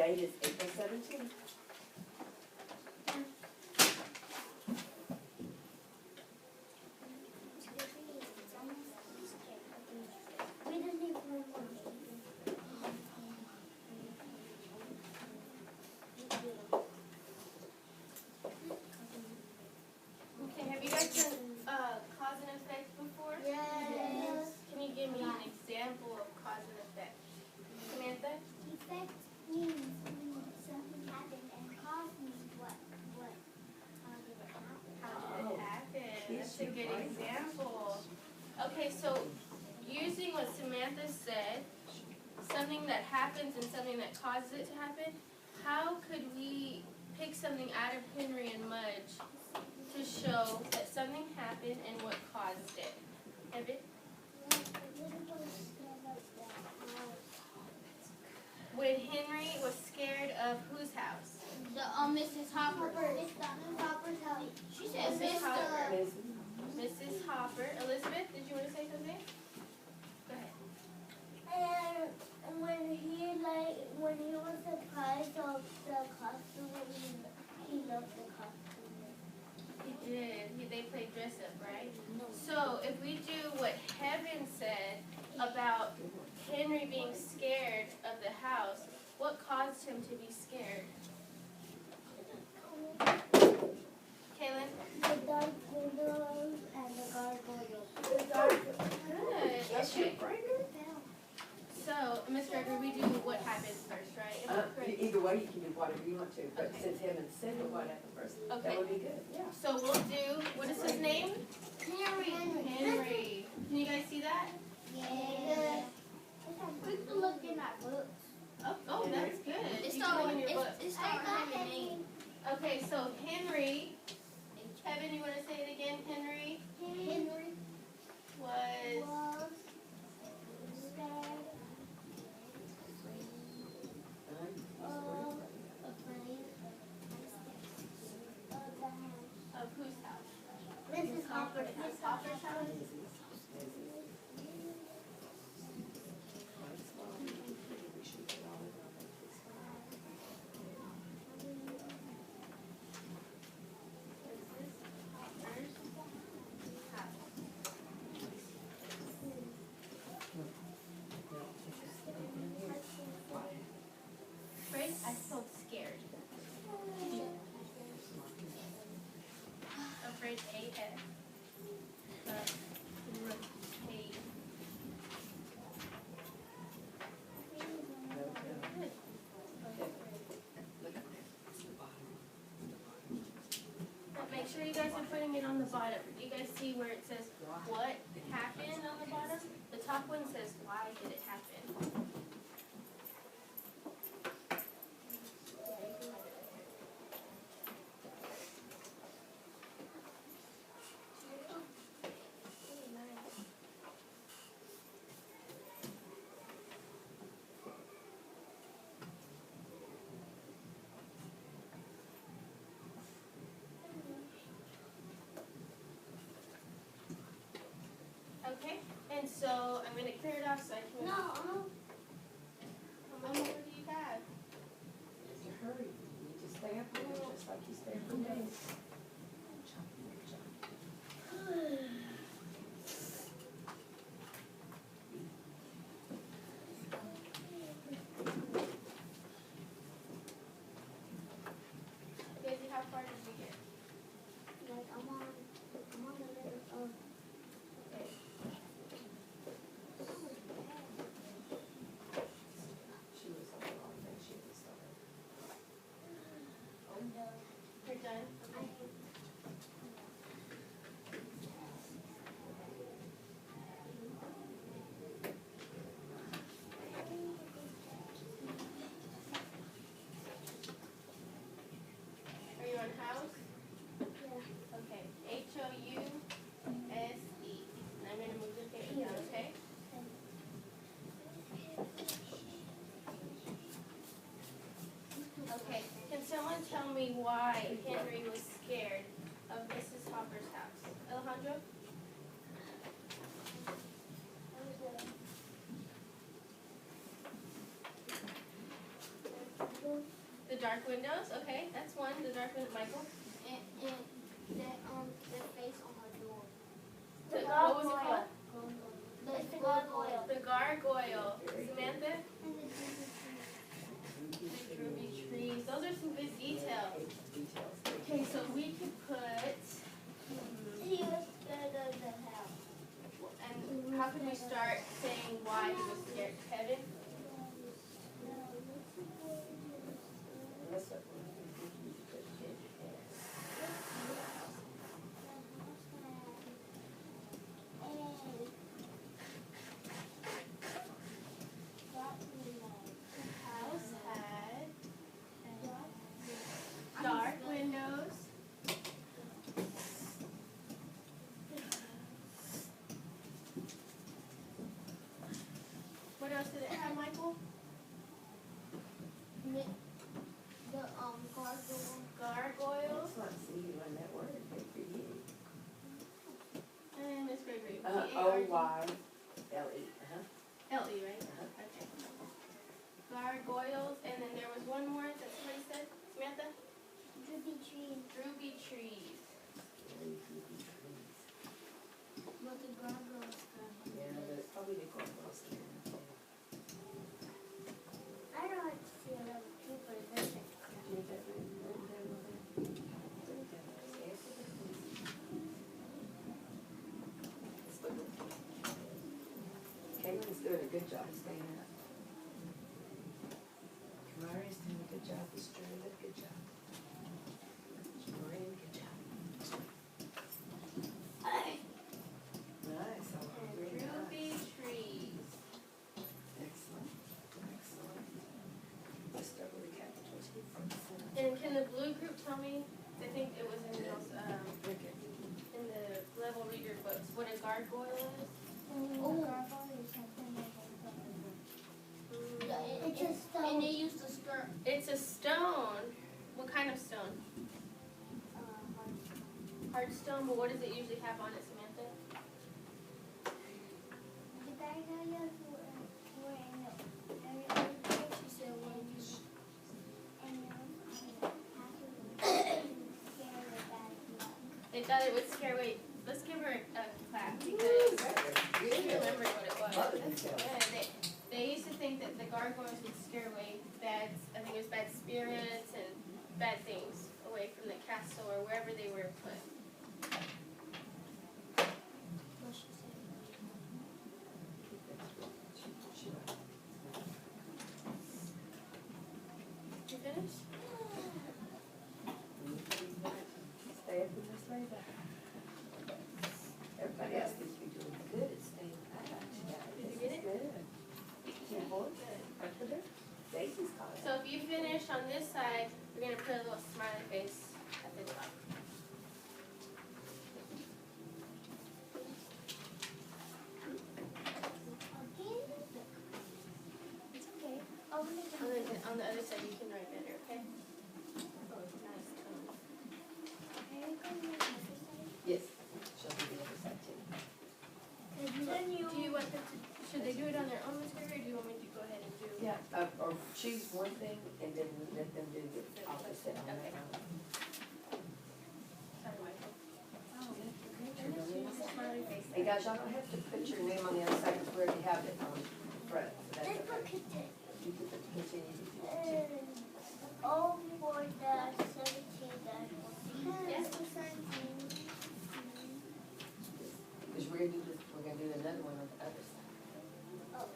date is April 17th. Okay, have you guys done cause and effect before? Yes. Can you give me an example of cause and effect? Samantha? Effect means something happened, and cause means how did it happen? How did it happen? Yes, That's a you're good right. example. Okay, so using what Samantha said, something that happens and something that causes it to happen, how could we pick something out of Henry and Mudge to show that something happened and what caused it? Evan? When Henry was scared of whose house? Mrs. Hopper. Mrs. Hopper's house. She said Mrs. Hopper. Mrs. Mrs. Hopper. Elizabeth, did you want to say something? Go ahead. And when he was surprised of the costume, he loved the costume. He did. They played dress up, right? So if we do what Heaven said about Henry being scared of the house, what caused him to be scared? Kaylin? The dark windows and the gargoyles. Good. Yes, you're Okay. right. So, Ms. Gregory, we do what happens first, right? Am I correct? Either way, you can do whatever you want to, but Okay. since Heaven said what happened first, Okay. that would be good, yeah. So we'll do, what is his name? Henry. Can you guys see that? Yeah. Quick to look in that book. Oh, that's good. It's You not put it in your book. It's not having name. Okay, so Henry, Kevin, you want to say it again? Henry Henry was was scared of whose house? Mrs. Hopper's Miss Hopper's house? Right? I spelled scared. Afraid A-S. Afraid. But make sure you guys are putting it on the bottom. You guys see where it says what happened on the bottom? The top one says why did it happen? Okay, and so I'm going to clear it off so I can. No, How much more do you have? Hurry, you need to stay up here, just like you stay for days. Daisy, how far did we get? like I'm on the middle of. Okay. She was on the wrong day, she was sorry. You're done? Okay. Are you on house? Okay. H-O-U-S-E. And I'm going to move the paper down, okay? Okay. Can someone tell me why Henry was scared of Mrs. Hopper's house? Alejandro? Those dark windows, okay, that's one, the dark window, Michael. And the face on her door. What was it called? The gargoyle. The gargoyle. Samantha? And the The droopy trees. Those are some good details. Okay, so we could put, He was scared of the house. and how can we start saying why he was scared? Kevin? That's what. The house had dark windows. What else did it have, Michael? The gargoyle. Gargoyles. Let's not see you on that word, good for you. And Miss Gregory. O-Y-L-E, L-E, right? Okay. Gargoyles, and then there was one more that somebody said. Samantha? Droopy tree. Droopy trees. Very creepy trees. But the gargoyle's Yeah, that's probably the gargoyles there. I don't like to see a little tree, but it doesn't. Caitlin's doing a good job staying up. Kamari's doing a good job, this Drew, good job. Maureen, good job. Nice, all And very nice. droopy trees. Excellent, excellent. Let's start with the capital T first. And can the blue group tell me, I think it was in those, Okay. in the level reader books, what a gargoyle is? Gargoyle is something like that. It's a stone. And they used to stir. It's a stone. What kind of stone? Hard stone, but what does it usually have on it, Samantha? The gargoyles were in every other book. She said one use. And scared of bad luck. They thought it would scare away. Let's give her a clap because she remembered what it was. That's good. They used to think that the gargoyles would scare away bad, I think it was bad spirits and bad things away from the castle or wherever they were put. What she said. You finished? Stay up in this labor. Everybody else seems to be doing good at staying up. Did you get it? Good. Your boys, Good. up to there. Stacy's calling. So if you finish on this side, we're gonna put a little smiley face at the top. It's okay. Oh, On the other side, you can write better, okay? Oh, it's nice tone. Yes, she'll do the other side too. Do you want them to, should they do it on their own, Miss Gregory, or do you want me to go ahead and do? Yeah, or choose one thing and then let them do the opposite on Okay. that one. Sorry, Michael. Finish? Smiley face. Hey guys, y'all don't have to put your name on the other side, because we already have it on the front, so that's Let's okay. look at it. You can put continue if you want to. Oh, 4-17 Yes. Because we're gonna do this, we're gonna do another one on the other side. Oh.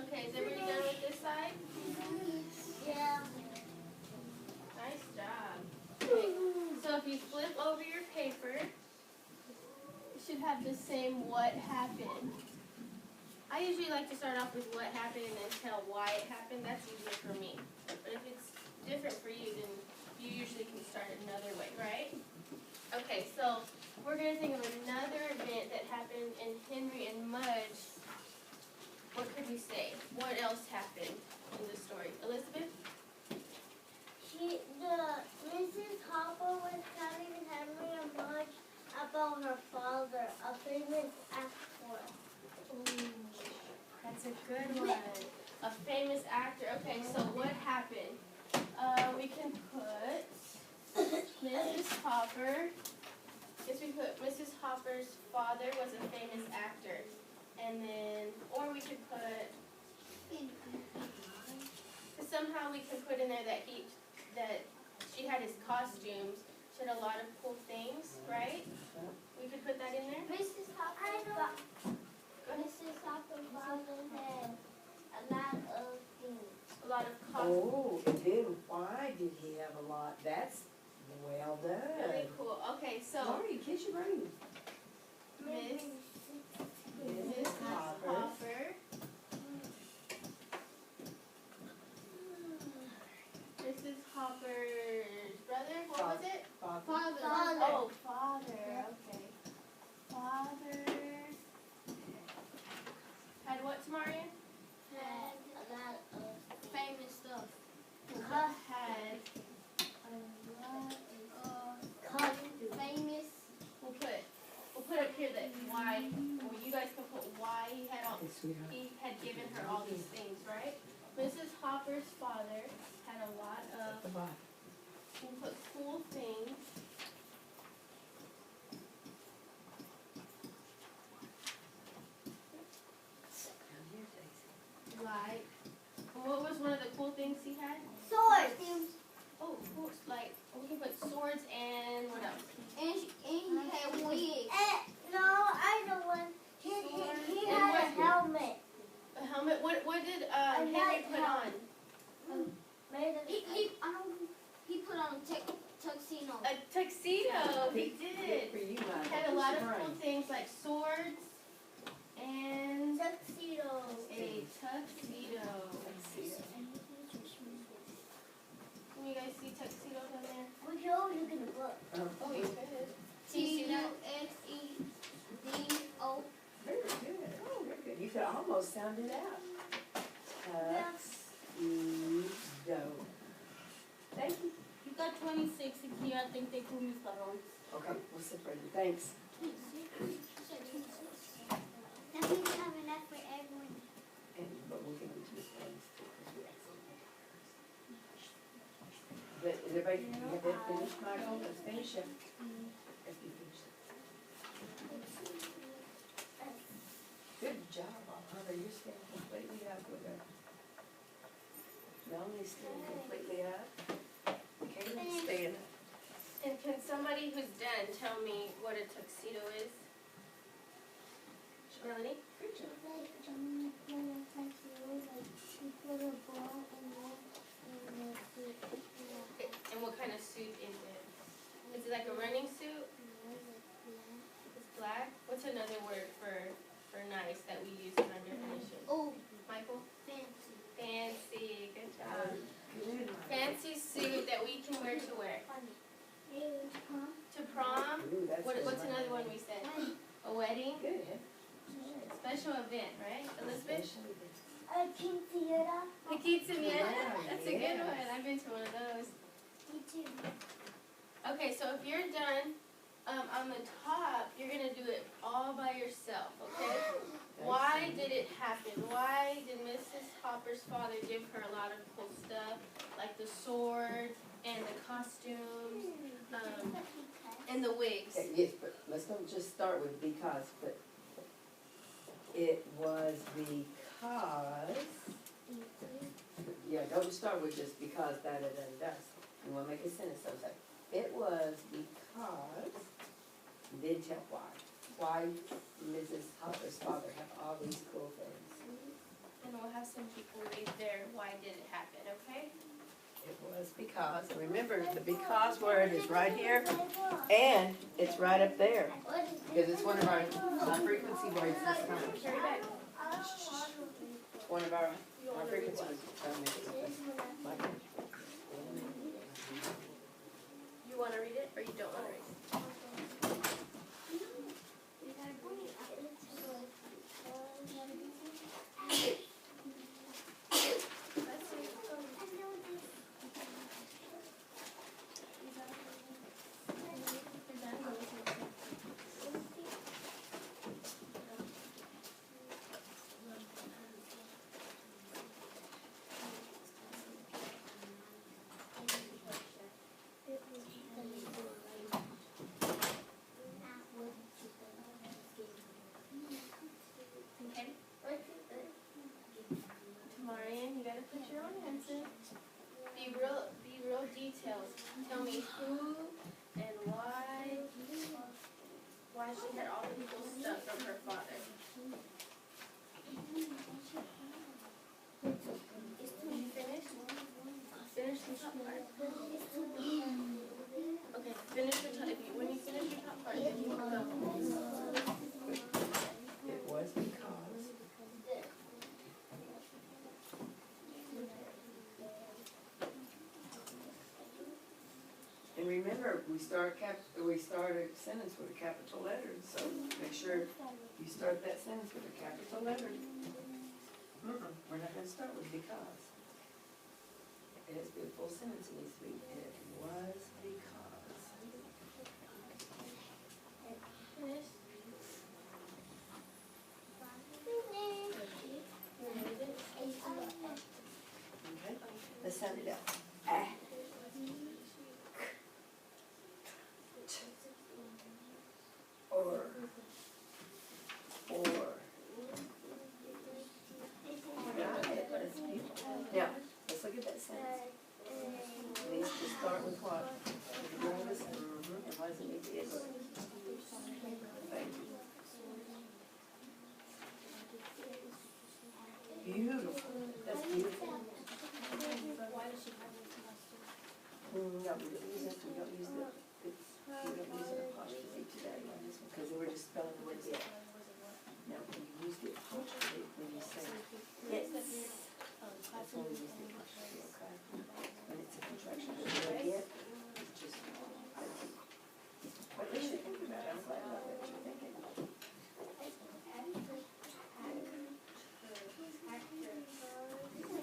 Okay, is everybody done with this side? Yeah. Nice job. Okay, so if you flip over your paper, you should have the same what happened. I usually like to start off with what happened and then tell why it happened. That's easier for me. But if it's different for you, then you usually can start it another way, right? Okay, so we're going to think of another event that happened in Henry and Mudge. What could we say? What else happened in the story? Elizabeth? Mrs. Hopper was telling Henry and Mudge about her father, a famous actor. Mrs. Hopper. Guess we put Mrs. Hopper's father was a famous actor. And then, or we could put, somehow we can put in there that she had his costumes. She had a lot of cool things, right? We could put that in there. Mrs. Hopper's father had a lot of things. A lot of costumes. Oh, and then why did he have a lot? That's well done. Really cool. Okay, so Sorry, kiss your brain. Miss Mrs. Hopper. Hopper. Mrs. Hopper's brother, what was it? Father. Oh, father, okay. Father had what, Tamarian? Had a lot of famous stuff. Had Famous. We'll put up here that why, or you guys can put why he had given her all these things, right? Mrs. Hopper's father had a lot of, we'll put cool things. Like, what was one of the cool things he had? Swords. Oh, cool, like, we can put swords and what else? And he had wigs. No, I know one. He had a helmet. A helmet, what did Henry put on? He put on a tuxedo. A tuxedo, he did. For you, He Mike. had a lot of cool things like swords and Tuxedo. a tuxedo. Can you guys see tuxedo down there? We can always look in the book. Oh, you could. Can you see that? Tuxedo. Very good. Oh, very good. You could almost sound it out. Tuxedo. Thank you. You got 26 here. I think they put me for wrong. Okay, we'll separate it. Thanks. That means I have enough for everyone. But we'll give them to Miss Williams too, because we excellent. But is everybody, you have that finished, Michael? Let's finish it. If you finish it. Good job, Oliver. You're staying completely up with her. Melanie's staying completely up. Caitlin's staying up. And can somebody who's done tell me what a tuxedo is? Melanie? Good job. And what kind of suit is it? Is it like a running suit? It's black? What's another word for nice that we use in our definition? Oh, Michael? fancy. Fancy, good job. Good. Fancy suit that we can wear to where? To prom? Ooh, that's good. What's another one we said? A wedding? Good. Special event, right? Elizabeth? Especially this. A quinceañera. A quinceañera? Wow, That's a good yes. one. I've been to one of those. Me too. Okay, so if you're done, on the top, you're gonna do it all by yourself, okay? Why did it happen? Why did Mrs. Hopper's father give her a lot of cool stuff, like the sword and the costumes, and the wigs? Yes, but let's not just start with because, but it was because, yeah, don't start with just because da-da-da-da. You wanna make a sentence, so say, it was because, then tell why. Why Mrs. Hopper's father have all these cool things? And we'll have some people read their why did it happen, okay? It was because, and remember, the because word is right here, and it's right up there, because it's one of our frequency words this time. Carry back. It's one of our frequency words. You wanna read it, or you don't wanna read it? Let's see. me who and why she had all the cool stuff from her father. You finished? Finish the top part. Okay, finish the top. When you finish your top part, then you can go. It was because. And remember, we start a sentence with a capital letter, so make sure you start that sentence with a capital letter. We're not gonna start with because. It has to be a full sentence, it needs to be, it was because. Finish. Okay, let's sound it out. Or. Got it. Now, let's look at that sentence. It needs to start with what? Notice, and why does it need to end with? Thank you. Beautiful, that's beautiful. No, we don't use it, we don't use the, we don't use an apostrophe today on this one, because we're just spelling the word it. Now, when you use the apostrophe, when you say it's, that's when we use the apostrophe, okay? When it's a contraction of the word it, it's just, what you should think about it, I'm glad about what you're thinking.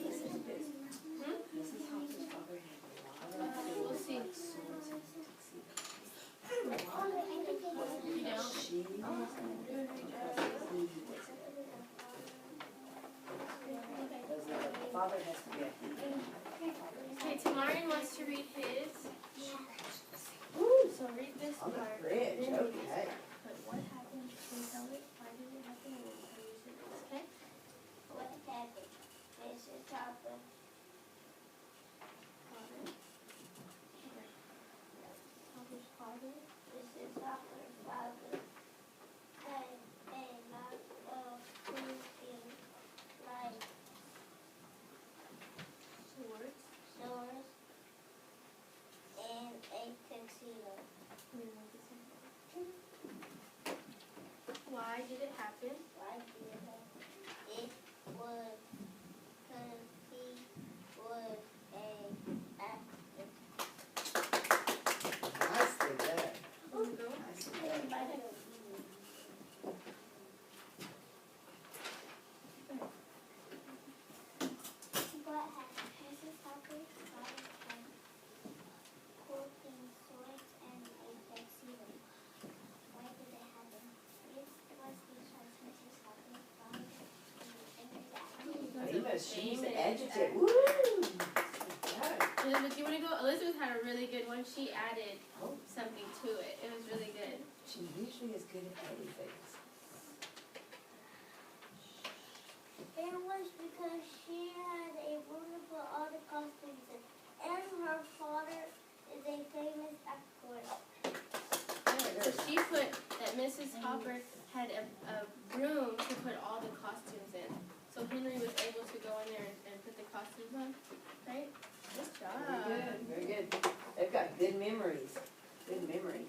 Listen to this. Mrs. Hopper's father had a lot of We'll see. swords and tuxedos. You don't? She was because he was the father has to be a he. Okay, Tamarian wants to read his. Woo! So read this On the part. bridge, okay. But what happened? Can you tell it? Why did it happen? And we'll tell you this, okay? What happened? Mrs. Hopper. Hopper's father. Mrs. Hopper's father had a lot of clothing like swords and a tuxedo. Why did it happen? Why did it happen? It was because he was a actor. Nicely done. Go. Nicely done. What happened? Mrs. Hopper's father had clothing, swords, and a tuxedo. Why did it happen? It was because Mrs. Hopper's father Ava, she's the adjective. Woo! Got it. Elizabeth, do you want to go? Elizabeth had a really good one. She added Oh, something to it. It was really good. she usually is good at adding things. It was because she had a room to put all the costumes in. And her father is a famous actor. So she put that Mrs. Hopper had a room to put all the costumes in. So Henry was able to go in there and put the costumes on, right? Good job. Very good, very good. They've got good memories. Good memories.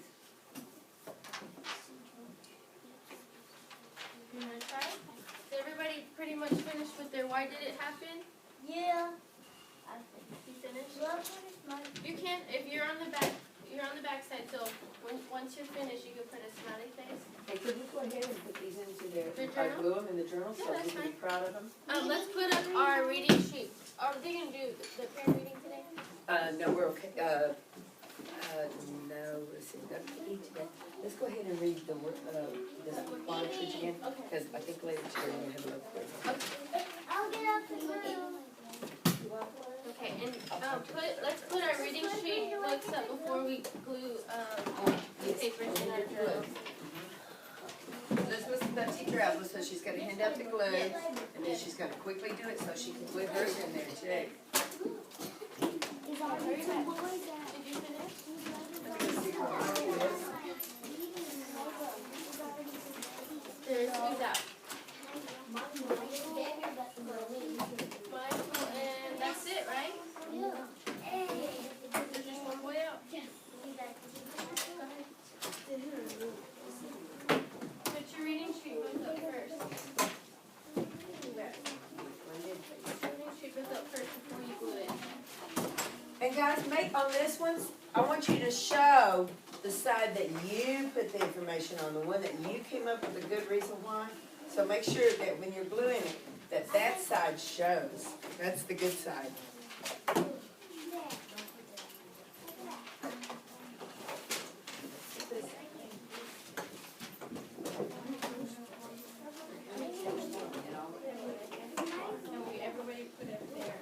You want to try? Is everybody pretty much finished with their why did it happen? Yeah. You finished? What is my You can, if you're on the back side, so once you're finished, you can put a smiley face. Hey, could you go ahead and put these into their, The or journal? glue them in the journal so Yeah, we that's can be proud of them? Let's put up our reading sheet. Are they gonna do the parent reading today? No, we're okay, no, let's see, not to eat today. Let's go ahead and read the work, this Bonitridge again, Okay. because I think later today we're gonna have another quiz. I'll get out the room. Okay, and let's put our reading sheet books up before we glue papers in our journal. Elizabeth's got teacher out, so she's gonna hand out the glue, and then she's gonna quickly do it so she can glue hers in there too. Is all the boys at? Did you finish? And guys, make on this one, I want you to show the side that you put the information on, the one that you came up with a good reason why. So make sure that when you're gluing it, that side shows. That's the good side. And everybody put it there.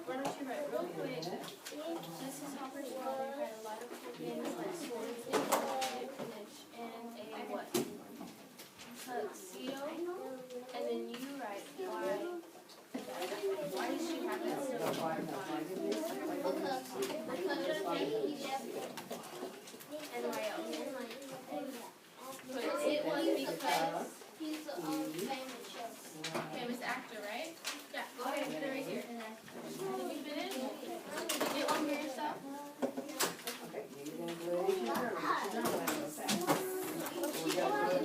Why don't you write real quick? Mrs. Hopper's father had a lot of things like swords and a what? Tuxedo. And then you write why. Why did she have that symbol? And why else? But it was because He's a famous chef. famous actor, right? Yeah, go ahead and put it right here. Did you finish? Did you get one for yourself? Okay, you're gonna glue it. You're gonna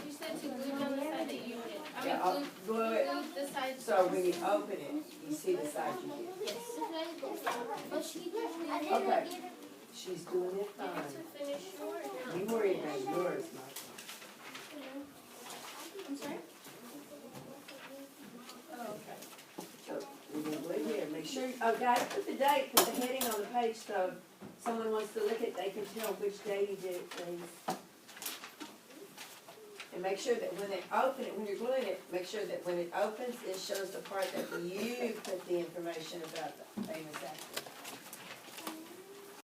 You said to glue down the side that you did. I Yeah, mean, glue it. glue the side. So when you open it, you see the side you did. Yes. But she Okay. She's doing it You have fine. to finish yours. You worry about yours, Mike. I'm sorry? Oh, okay. So we're gonna glue here. Make sure, oh guys, put the date, put the heading on the page so if someone wants to look at it, they can tell which day you did it, please. And make sure that when they open it, when you're gluing it, make sure that when it opens, it shows the part that you put the information about the famous actor.